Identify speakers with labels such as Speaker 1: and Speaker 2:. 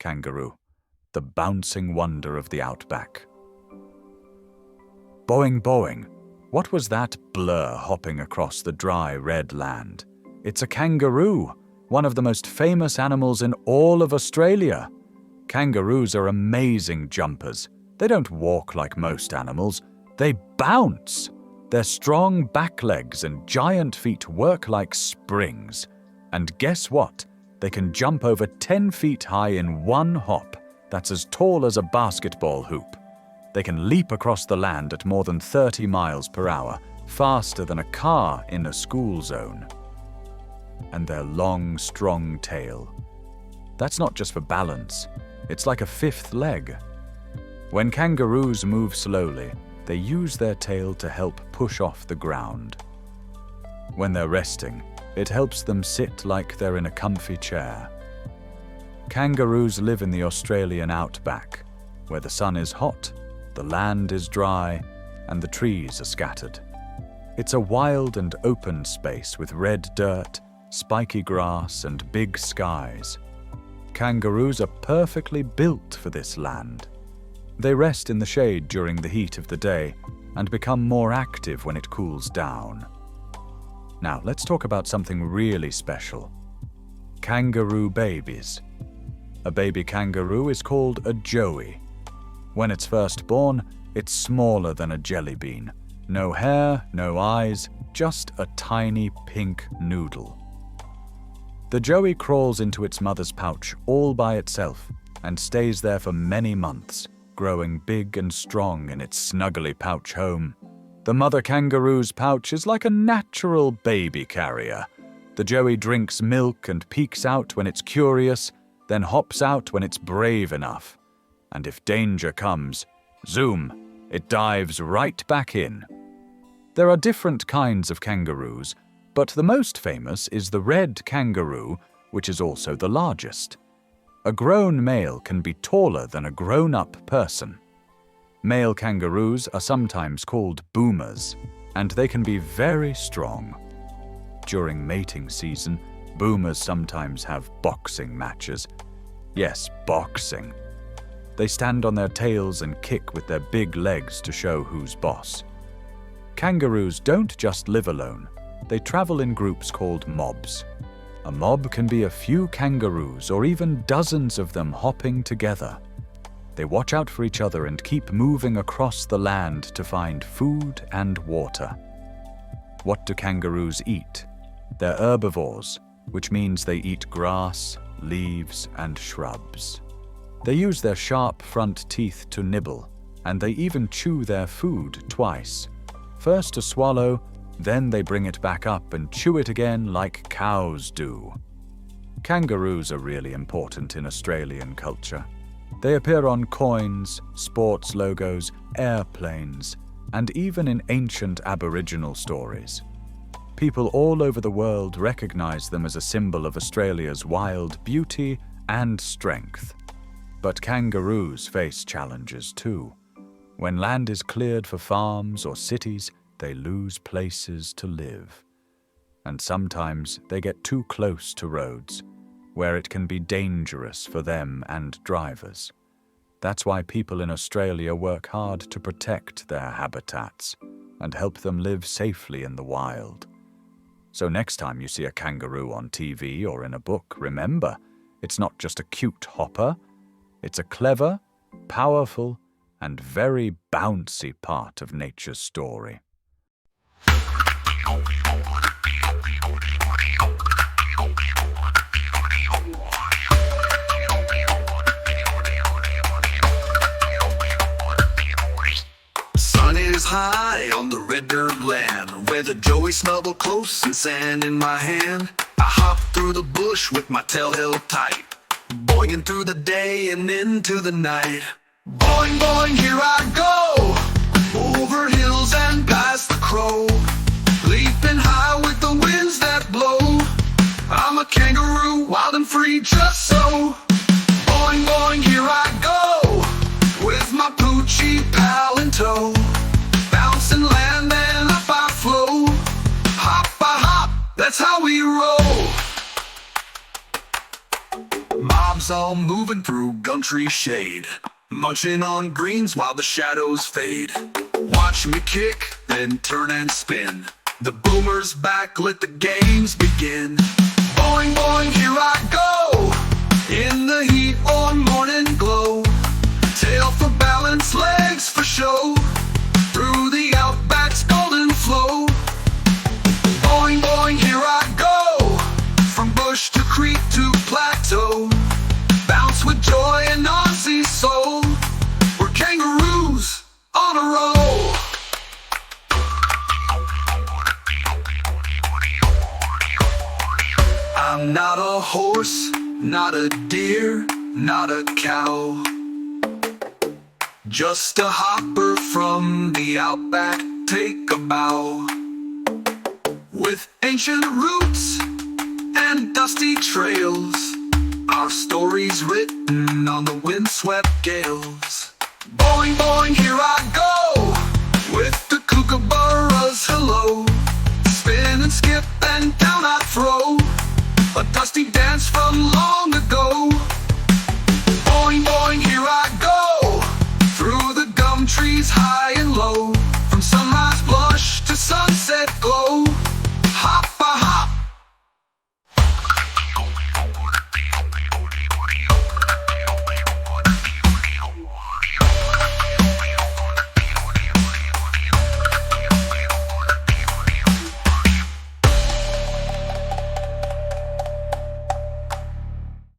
Speaker 1: kangaroo, the bouncing wonder of the outback. Boing Boing. What was that blur hopping across the dry red land? It's a kangaroo, one of the most famous animals in all of Australia. Kangaroos are amazing jumpers. They don't walk like most animals, they bounce. Their strong back legs and giant feet work like springs. And guess what? They can jump over 10 feet high in one hop. That's as tall as a basketball hoop. They can leap across the land at more than 30 miles per hour, faster than a car in a school zone. And their long, strong tail. That's not just for balance, it's like a fifth leg. When kangaroos move slowly, they use their tail to help push off the ground. When they're resting, it helps them sit like they're in a comfy chair. Kangaroos live in the Australian outback, where the sun is hot, the land is dry, and the trees are scattered. It's a wild and open space with red dirt, spiky grass, and big skies. Kangaroos are perfectly built for this land. They rest in the shade during the heat of the day and become more active when it cools down. Now, let's talk about something really special. Kangaroo babies. A baby kangaroo is called a joey. When it's first born, it's smaller than a jelly bean. No hair, no eyes, just a tiny pink noodle. The joey crawls into its mother's pouch all by itself and stays there for many months, growing big and strong in its snuggly pouch home. The mother kangaroo's pouch is like a natural baby carrier. The joey drinks milk and peeks out when it's curious, then hops out when it's brave enough. And if danger comes, zoom, it dives right back in. There are different kinds of kangaroos, but the most famous is the red kangaroo, which is also the largest. A grown male can be taller than a grown-up person. Male kangaroos are sometimes called boomers, and they can be very strong. During mating season, boomers sometimes have boxing matches. Yes, boxing. They stand on their tails and kick with their big legs to show who's boss. Kangaroos don't just live alone. They travel in groups called mobs. A mob can be a few kangaroos or even dozens of them hopping together. They watch out for each other and keep moving across the land to find food and water. What do kangaroos eat? They're herbivores, which means they eat grass, leaves, and shrubs. They use their sharp front teeth to nibble, and they even chew their food twice. First to swallow, then they bring it back up and chew it again like cows do. Kangaroos are really important in Australian culture. They appear on coins, sports logos, airplanes, and even in ancient Aboriginal stories. People all over the world recognize them as a symbol of Australia's wild beauty and strength. But kangaroos face challenges too. When land is cleared for farms or cities, they lose places to live. And sometimes they get too close to roads, where it can be dangerous for them and drivers. That's why people in Australia work hard to protect their habitats and help them live safely in the wild. So next time you see a kangaroo on TV or in a book, remember, it's not just a cute hopper, it's a clever, powerful, and very bouncy part of nature's story.
Speaker 2: Sun is high on the red dirt land, where the joey snuggle close and sand in my hand. I hop through the bush with my tail held tight, boinging through the day and into the night. Boing, boing, here I go, over hills and past the crow, leaping high with the winds that blow. I'm a kangaroo, wild and free, just so. Boing, boing, here I go, with my poochie pal in tow, bouncing land and up I flow. Hop, I hop, that's how we roll. Mobs vibes all moving through country shade, munching on greens while the shadows fade. Watch me kick, then turn and spin. The boomer's back, let the games begin. Boing boing, here I go, in the heat or morning glow. Tail for balance, legs for show, through the Outback's golden flow. Boing boing, here I go, from bush to creek to plateau. Bounce with joy and Aussie soul, we're kangaroos on a roll. I'm not a horse, not a deer, not a cow, just a hopper from the Outback, take a bow. With ancient roots and dusty trails, our stories written on the windswept gales. Boing boing, here I go, with the kookaburras, hello. Spin and skip and down I throw, a dusty dance from long ago. Boing boing,